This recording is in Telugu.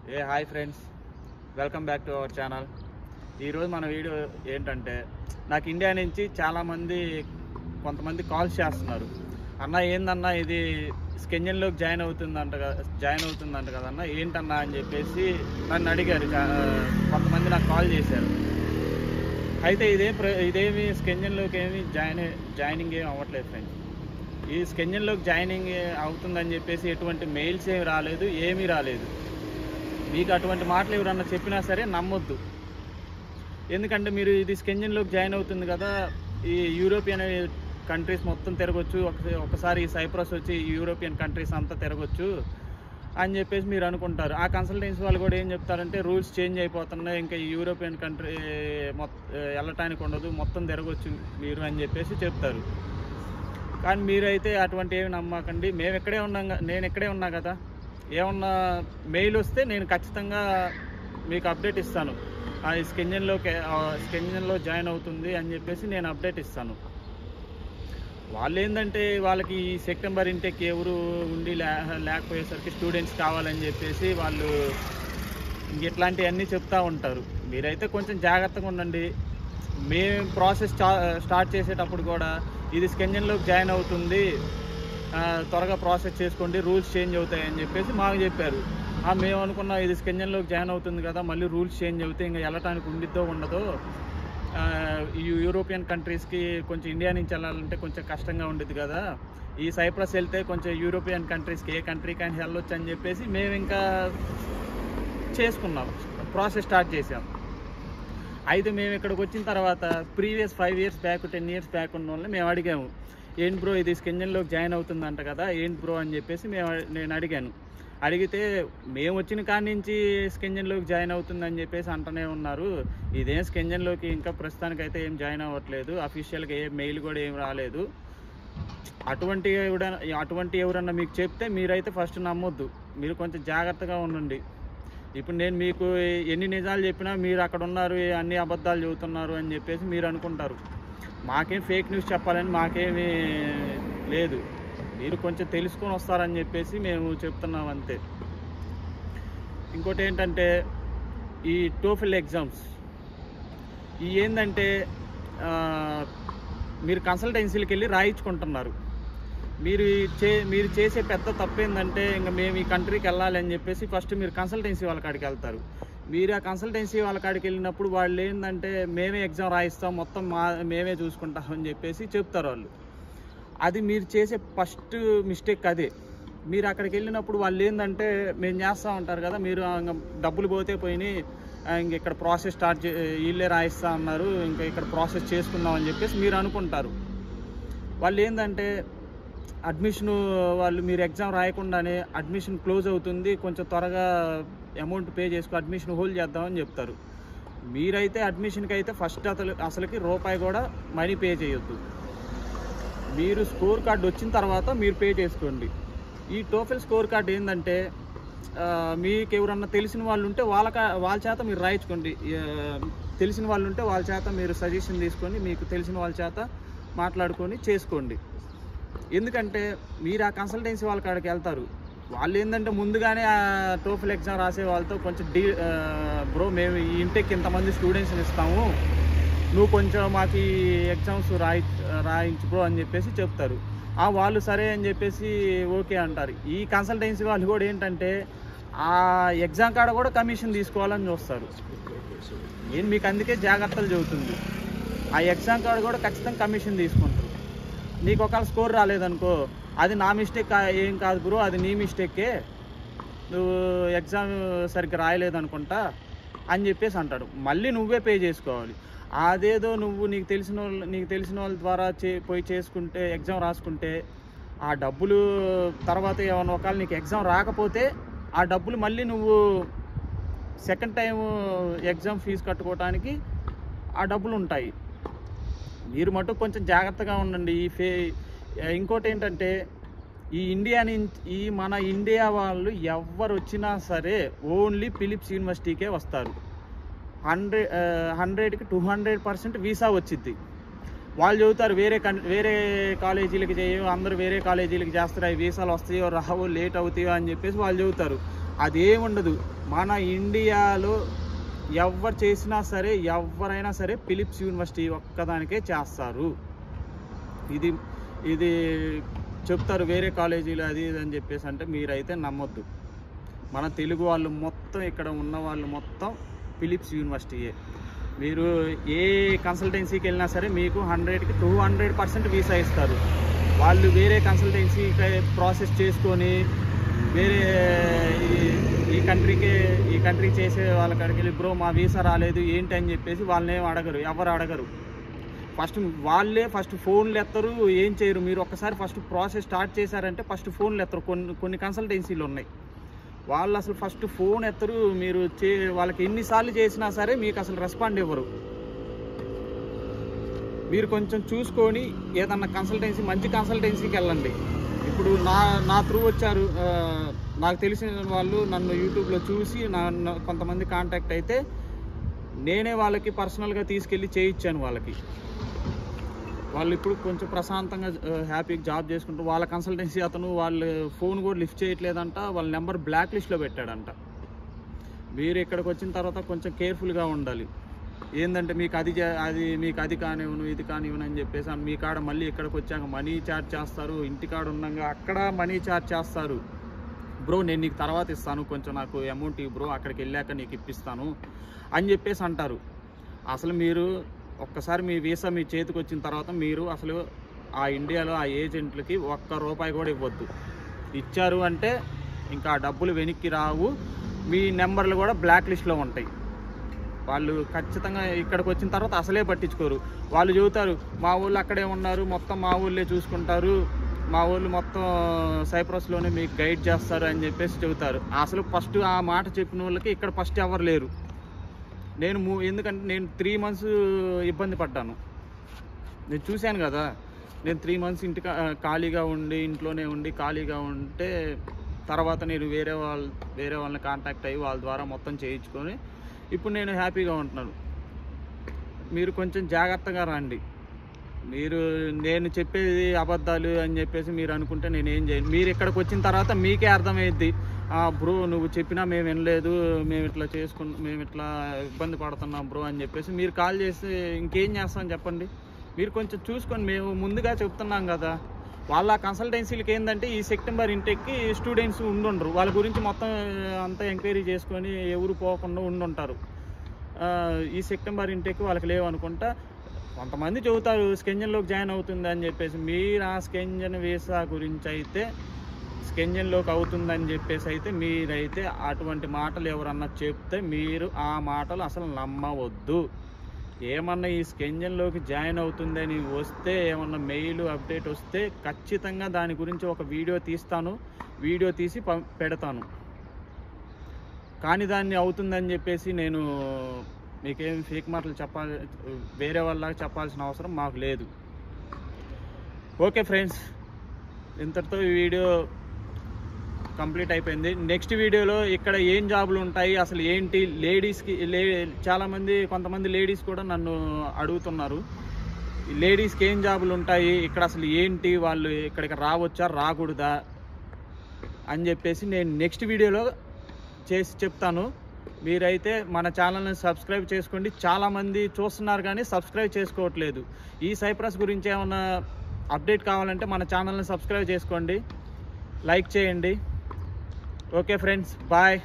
Hi friends, welcome back to our channel. ఈరోజు మన వీడియో ఏంటంటే, నాకు ఇండియా నుంచి కొంతమంది కాల్స్ చేస్తున్నారు. అన్న ఏందన్నా ఇది స్కెంజన్లోకి జాయిన్ అవుతుందంట కదన్నా, ఏంటన్నా అని చెప్పేసి నన్ను అడిగారు. కొంతమంది నాకు కాల్ చేశారు. అయితే ఇదేమి స్కెంజన్లోకి జాయినింగ్ ఏమి అవ్వట్లేదు ఫ్రెండ్స్. ఈ స్కెంజన్లోకి జాయినింగ్ అవుతుందని చెప్పేసి ఎటువంటి మెయిల్స్ ఏమి రాలేదు, ఏమీ రాలేదు. మీకు అటువంటి మాటలు ఎవరన్నా చెప్పినా సరే నమ్మొద్దు. ఎందుకంటే మీరు ఇది స్కెంజన్లోకి జాయిన్ అవుతుంది కదా, ఈ యూరోపియన్ కంట్రీస్ మొత్తం తిరగొచ్చు, ఒకసారి ఈ సైప్రస్ వచ్చి యూరోపియన్ కంట్రీస్ అంతా తిరగొచ్చు అని చెప్పేసి మీరు అనుకుంటారు. ఆ కన్సల్టెన్సీ వాళ్ళు కూడా ఏం చెప్తారంటే, రూల్స్ చేంజ్ అయిపోతున్నాయి, ఇంకా ఈ యూరోపియన్ కంట్రీ వెళ్ళటానికి ఉండదు, మొత్తం తిరగొచ్చు మీరు అని చెప్పేసి చెప్తారు. కానీ మీరైతే అటువంటి ఏమి నమ్మకండి. నేను ఇక్కడే ఉన్నా కదా, ఏమన్నా మెయిల్ వస్తే నేను ఖచ్చితంగా మీకు అప్డేట్ ఇస్తాను. అది స్కెంజన్లో జాయిన్ అవుతుంది అని చెప్పేసి నేను అప్డేట్ ఇస్తాను. వాళ్ళు ఏంటంటే, వాళ్ళకి ఈ సెప్టెంబర్ ఇంటెక్ ఎవరు ఉండి లేకపోయేసరికి స్టూడెంట్స్ కావాలని చెప్పేసి వాళ్ళు ఇట్లాంటివన్నీ చెప్తూ ఉంటారు. మీరైతే కొంచెం జాగ్రత్తగా ఉండండి. మేము ప్రాసెస్ స్టార్ట్ చేసేటప్పుడు కూడా ఇది స్కెంజన్లోకి జాయిన్ అవుతుంది, త్వరగా ప్రాసెస్ చేసుకోండి, రూల్స్ చేంజ్ అవుతాయని చెప్పేసి మాకు చెప్పారు. మేము అనుకున్నాం ఇది స్కెంజన్లోకి జాయిన్ అవుతుంది కదా, మళ్ళీ రూల్స్ చేంజ్ అవుతాయి, ఇంకా వెళ్ళటానికి ఉండిద్దో ఉండదో, ఈ యూరోపియన్ కంట్రీస్కి కొంచెం ఇండియా నుంచి వెళ్ళాలంటే కొంచెం కష్టంగా ఉండిద్ది కదా, ఈ సైప్రస్ వెళ్తే కొంచెం యూరోపియన్ కంట్రీస్కి ఏ కంట్రీకి అని వెళ్ళొచ్చు అని చెప్పేసి మేము ఇంకా చేసుకున్నాం, ప్రాసెస్ స్టార్ట్ చేసాం. అయితే మేము ఇక్కడికి వచ్చిన తర్వాత previous 5 years back 10 years back ఉన్న వాళ్ళని మేము అడిగాము, ఏంటి బ్రో ఇది స్కెంజన్లోకి జాయిన్ అవుతుందంట కదా, ఏంటి బ్రో అని చెప్పేసి నేను అడిగాను. అడిగితే మేము వచ్చిన కాడి నుంచి స్కెంజన్లోకి జాయిన్ అవుతుందని చెప్పేసి అంటూనే ఉన్నారు. ఇదేం స్కెంజన్లోకి ఇంకా ప్రస్తుతానికైతే ఏం జాయిన్ అవ్వట్లేదు, అఫీషియల్గా ఏ మెయిల్ కూడా ఏం రాలేదు. అటువంటి ఎవరన్నా మీకు చెప్తే మీరైతే ఫస్ట్ నమ్మొద్దు, మీరు కొంచెం జాగ్రత్తగా ఉండండి. ఇప్పుడు నేను మీకు ఎన్ని నిజాలు చెప్పినా మీరు అక్కడ ఉన్నారు, అన్ని అబద్ధాలు చెబుతున్నారు అని చెప్పేసి మీరు అనుకుంటారు. మాకేం ఫేక్ న్యూస్ చెప్పాలని మాకేమీ లేదు, మీరు కొంచెం తెలుసుకొని వస్తారని చెప్పేసి మేము చెప్తున్నాం అంతే. ఇంకోటి ఏంటంటే, ఈ టోఫెల్ ఎగ్జామ్స్ ఏంటంటే, మీరు కన్సల్టెన్సీలకు వెళ్ళి రాయించుకుంటున్నారు. మీరు చేసే పెద్ద తప్పు ఏంటంటే, ఇంకా మేము ఈ కంట్రీకి వెళ్ళాలి అని చెప్పేసి ఫస్ట్ మీరు కన్సల్టెన్సీ వాళ్ళ కాడికి వెళ్తారు. మీరు ఆ కన్సల్టెన్సీ వాళ్ళ కాడికి వెళ్ళినప్పుడు వాళ్ళు ఏంటంటే, మేమే ఎగ్జామ్ రాయిస్తాం, మొత్తం మేమే చూసుకుంటాం అని చెప్పేసి చెప్తారు వాళ్ళు. అది మీరు చేసే ఫస్ట్ మిస్టేక్ అదే. మీరు అక్కడికి వెళ్ళినప్పుడు వాళ్ళు ఏంటంటే, మేము చేస్తూ ఉంటారు కదా, మీరు డబ్బులు పోతే పోయినాయి, ఇంక ఇక్కడ ప్రాసెస్ వీళ్ళే రాయిస్తా అన్నారు, ఇంకా ఇక్కడ ప్రాసెస్ చేసుకుందాం అని చెప్పేసి మీరు అనుకుంటారు. వాళ్ళు ఏంటంటే, మీరు ఎగ్జామ్ రాయకుండానే అడ్మిషన్ క్లోజ్ అవుతుంది, కొంచెం త్వరగా అమౌంట్ పే చేసుకో, అడ్మిషన్ హోల్డ్ చేద్దామని చెప్తారు. మీరైతే అడ్మిషన్కి అయితే ఫస్ట్ అసలుకి రూపాయి కూడా మనీ పే చేయొద్దు. మీరు స్కోర్ కార్డు వచ్చిన తర్వాత మీరు పే చేసుకోండి. ఈ టోఫెల్ స్కోర్ కార్డు ఏంటంటే, మీకు ఎవరన్నా తెలిసిన వాళ్ళు ఉంటే వాళ్ళ చేత మీరు రాయించుకోండి. తెలిసిన వాళ్ళు ఉంటే వాళ్ళ చేత మీరు సజెషన్ తీసుకొని, మీకు తెలిసిన వాళ్ళ చేత మాట్లాడుకొని చేసుకోండి. ఎందుకంటే మీరు ఆ కన్సల్టెన్సీ వాళ్ళ కాడికి వెళ్తారు, వాళ్ళు ఏంటంటే ముందుగానే ఆ టోఫెల్ ఎగ్జామ్ రాసే వాళ్ళతో కొంచెం బ్రో మేము ఈ ఇంటికి ఇంతమంది స్టూడెంట్స్ని ఇస్తాము, నువ్వు కొంచెం మాకు ఈ ఎగ్జామ్స్ రాయించు బ్రో అని చెప్పేసి చెప్తారు. వాళ్ళు సరే అని చెప్పేసి ఓకే అంటారు. ఈ కన్సల్టెన్సీ వాళ్ళు కూడా ఏంటంటే, ఆ ఎగ్జామ్ కాడ కూడా కమిషన్ తీసుకోవాలని చూస్తారు. నేను మీకు అందుకే జాగ్రత్తలు చెబుతుంది, ఆ ఎగ్జామ్ కాడ కూడా ఖచ్చితంగా కమిషన్ తీసుకుంటారు. నీకు ఒకవేళ స్కోర్ రాలేదనుకో, అది నా మిస్టేక్ ఏం కాదు బ్రో, అది నీ మిస్టేకే, నువ్వు ఎగ్జామ్ సరిగ్గా రాయలేదనుకుంటా అని చెప్పేసి అంటాడు. మళ్ళీ నువ్వే పే చేసుకోవాలి. అదేదో నీకు తెలిసిన వాళ్ళ ద్వారా పోయి చేసుకుంటే, ఎగ్జామ్ రాసుకుంటే, ఆ డబ్బులు తర్వాత ఏమన్నా ఒకవేళ నీకు ఎగ్జామ్ రాకపోతే ఆ డబ్బులు మళ్ళీ నువ్వు సెకండ్ టైం ఎగ్జామ్ ఫీజు కట్టుకోవడానికి ఆ డబ్బులు ఉంటాయి. మీరు మటుకు కొంచెం జాగ్రత్తగా ఉండండి. ఇంకోటి ఏంటంటే, మన ఇండియా వాళ్ళు ఎవరు వచ్చినా సరే ఓన్లీ ఫిలిప్స్ యూనివర్సిటీకే వస్తారు. 100కి 200% వీసా వచ్చింది. వాళ్ళు చెబుతారు వేరే కాలేజీలకి చేయవు, అందరూ వేరే కాలేజీలకి చేస్తారు, అవి వీసాలు వస్తాయో రావో లేట్ అవుతాయో అని చెప్పేసి వాళ్ళు చెబుతారు. అదేముండదు. మన ఇండియాలో ఎవరు చేసినా సరే, ఎవరైనా సరే ఫిలిప్స్ యూనివర్సిటీ ఒక్కదానికే చేస్తారు. ఇది ఇది చెప్తారు వేరే కాలేజీలు అది ఇది అని చెప్పేసి, అంటే మీరైతే నమ్మొద్దు. మన తెలుగు వాళ్ళు మొత్తం, ఇక్కడ ఉన్న వాళ్ళు మొత్తం ఫిలిప్స్ యూనివర్సిటీయే. మీరు ఏ కన్సల్టెన్సీకి వెళ్ళినా సరే మీకు 100కి 200% వీసా ఇస్తారు. వాళ్ళు వేరే కన్సల్టెన్సీ ప్రాసెస్ చేసుకొని వేరే ఈ కంట్రీ చేసే వాళ్ళ కాడికి వెళ్ళి బ్రో మా వీసా రాలేదు ఏంటి అని చెప్పేసి వాళ్ళని అడగరు, ఎవరు అడగరు. వాళ్ళే ఫస్ట్ ఫోన్లు ఎత్తరు, ఏం చేయరు. మీరు ఒక్కసారి ఫస్ట్ ప్రాసెస్ స్టార్ట్ చేశారంటే ఫస్ట్ ఫోన్లు ఎత్తరు. కొన్ని కన్సల్టెన్సీలు ఉన్నాయి, వాళ్ళు అసలు ఫస్ట్ ఫోన్ ఎత్తరు. మీరు వాళ్ళకి ఎన్నిసార్లు చేసినా సరే మీకు అసలు రెస్పాండ్ ఇవ్వరు. మీరు కొంచెం చూసుకొని ఏదన్నా కన్సల్టెన్సీ, మంచి కన్సల్టెన్సీకి వెళ్ళండి. ఇప్పుడు నా త్రూ వచ్చారు, నాకు తెలిసిన వాళ్ళు నన్ను యూట్యూబ్లో చూసి కొంతమంది కాంటాక్ట్ అయితే నేనే వాళ్ళకి పర్సనల్గా తీసుకెళ్ళి చేయించాను. వాళ్ళు ఇప్పుడు కొంచెం ప్రశాంతంగా హ్యాపీగా జాబ్ చేసుకుంటూ, వాళ్ళ కన్సల్టెన్సీ అతను వాళ్ళు ఫోన్ కూడా లిఫ్ట్ చేయట్లేదంట, వాళ్ళ నెంబర్ బ్లాక్ లిస్ట్లో పెట్టాడంట. మీరు ఇక్కడికి వచ్చిన తర్వాత కొంచెం కేర్ఫుల్గా ఉండాలి. ఏంటంటే మీకు అది కానివ్వను ఇది కానివ్వను అని చెప్పేసి మీ కాడ మళ్ళీ ఇక్కడికి వచ్చాక మనీ ఛార్జ్ చేస్తారు. ఇంటికాడ ఉండగా అక్కడ మనీ ఛార్జ్ చేస్తారు. బ్రో నేను నీకు తర్వాత ఇస్తాను, కొంచెం నాకు అమౌంట్ ఇవ్వు బ్రో, అక్కడికి వెళ్ళాక నీకు ఇప్పిస్తాను అని చెప్పేసి అంటారు. అసలు మీరు ఒక్కసారి మీ వీసా మీ చేతికి వచ్చిన తర్వాత మీరు అసలు ఆ ఇండియాలో ఆ ఏజెంట్లకి ₹1 కూడా ఇవ్వద్దు. ఇచ్చారు అంటే ఇంకా ఆ డబ్బులు వెనక్కి రావు, మీ నెంబర్లు కూడా బ్లాక్ లిస్ట్లో ఉంటాయి. వాళ్ళు ఖచ్చితంగా ఇక్కడికి వచ్చిన తర్వాత అసలే పట్టించుకోరు. వాళ్ళు చెబుతారు మా ఊళ్ళు అక్కడే ఉన్నారు, మొత్తం మా ఊళ్ళే చూసుకుంటారు, మా ఊళ్ళు మొత్తం సైప్రస్లోనే మీకు గైడ్ చేస్తారు అని చెప్పేసి చెబుతారు. అసలు ఫస్ట్ ఆ మాట చెప్పిన వాళ్ళకి ఇక్కడ ఫస్ట్ ఎవరు లేరు. ఎందుకంటే నేను 3 months ఇబ్బంది పడ్డాను. నేను చూశాను కదా, నేను 3 months ఖాళీగా ఉండి ఇంట్లోనే ఉండి ఖాళీగా ఉంటే తర్వాత నేను వేరే వాళ్ళని కాంటాక్ట్ అయ్యి వాళ్ళ ద్వారా మొత్తం చేయించుకొని ఇప్పుడు నేను హ్యాపీగా ఉంటున్నాను. మీరు కొంచెం జాగ్రత్తగా రండి. నేను చెప్పేది అబద్ధాలు అని చెప్పేసి మీరు అనుకుంటే నేనేం చేయను. మీరు ఇక్కడికి వచ్చిన తర్వాత మీకే అర్థమైద్ది, బ్రో నువ్వు చెప్పినా మేము వినలేదు, మేము ఇట్లా ఇబ్బంది పడుతున్నాం బ్రో అని చెప్పేసి మీరు కాల్ చేసి ఇంకేం చేస్తామని చెప్పండి. మీరు కొంచెం చూసుకొని, మేము ముందుగా చెప్తున్నాం కదా. వాళ్ళ కన్సల్టెన్సీలకి ఏంటంటే ఈ సెప్టెంబర్ ఇంటెక్కి స్టూడెంట్స్ ఉండుండరు, వాళ్ళ గురించి మొత్తం అంతా ఎంక్వైరీ చేసుకొని ఎవరు పోకుండా ఉండుంటారు. ఈ సెప్టెంబర్ ఇంటెక్ వాళ్ళకి లేవు అనుకుంటా. కొంతమంది చెబుతారు స్కెంజన్లోకి జాయిన్ అవుతుంది అని చెప్పేసి. మీరు ఆ స్కెంజన్ వీసా గురించి అయితే స్కెంజన్లోకి అవుతుందని చెప్పేసి అయితే మీరైతే అటువంటి మాటలు ఎవరన్నా చెప్తే మీరు ఆ మాటలు అసలు నమ్మవద్దు. ఏమన్నా ఈ స్కెంజన్లోకి జాయిన్ అవుతుందని వస్తే, ఏమన్నా మెయిల్ అప్డేట్ వస్తే ఖచ్చితంగా దాని గురించి ఒక వీడియో తీసి పెడతాను. కానీ దాన్ని అవుతుందని చెప్పేసి నేను మీకేం ఫేక్ మాటలు వేరే వాళ్ళకి చెప్పాల్సిన అవసరం మాకు లేదు. ఓకే ఫ్రెండ్స్, ఇంతటితో ఈ వీడియో కంప్లీట్ అయిపోయింది. నెక్స్ట్ వీడియోలో ఇక్కడ ఏం జాబులు ఉంటాయి, అసలు ఏంటి, లేడీస్కి కొంతమంది లేడీస్ కూడా నన్ను అడుగుతున్నారు, లేడీస్కి ఏం జాబులు ఉంటాయి ఇక్కడ, అసలు ఏంటి, వాళ్ళు ఇక్కడికి రావచ్చా రాకూడదా అని చెప్పేసి నేను నెక్స్ట్ వీడియోలో చేసి చెప్తాను. మీరైతే మన ఛానల్ని సబ్స్క్రైబ్ చేసుకోండి. చాలామంది చూస్తున్నారు కానీ సబ్స్క్రైబ్ చేసుకోవట్లేదు. ఈ సైప్రస్ గురించి ఏమైనా అప్డేట్ కావాలంటే మన ఛానల్ని సబ్స్క్రైబ్ చేసుకోండి, లైక్ చేయండి. Okay friends, bye.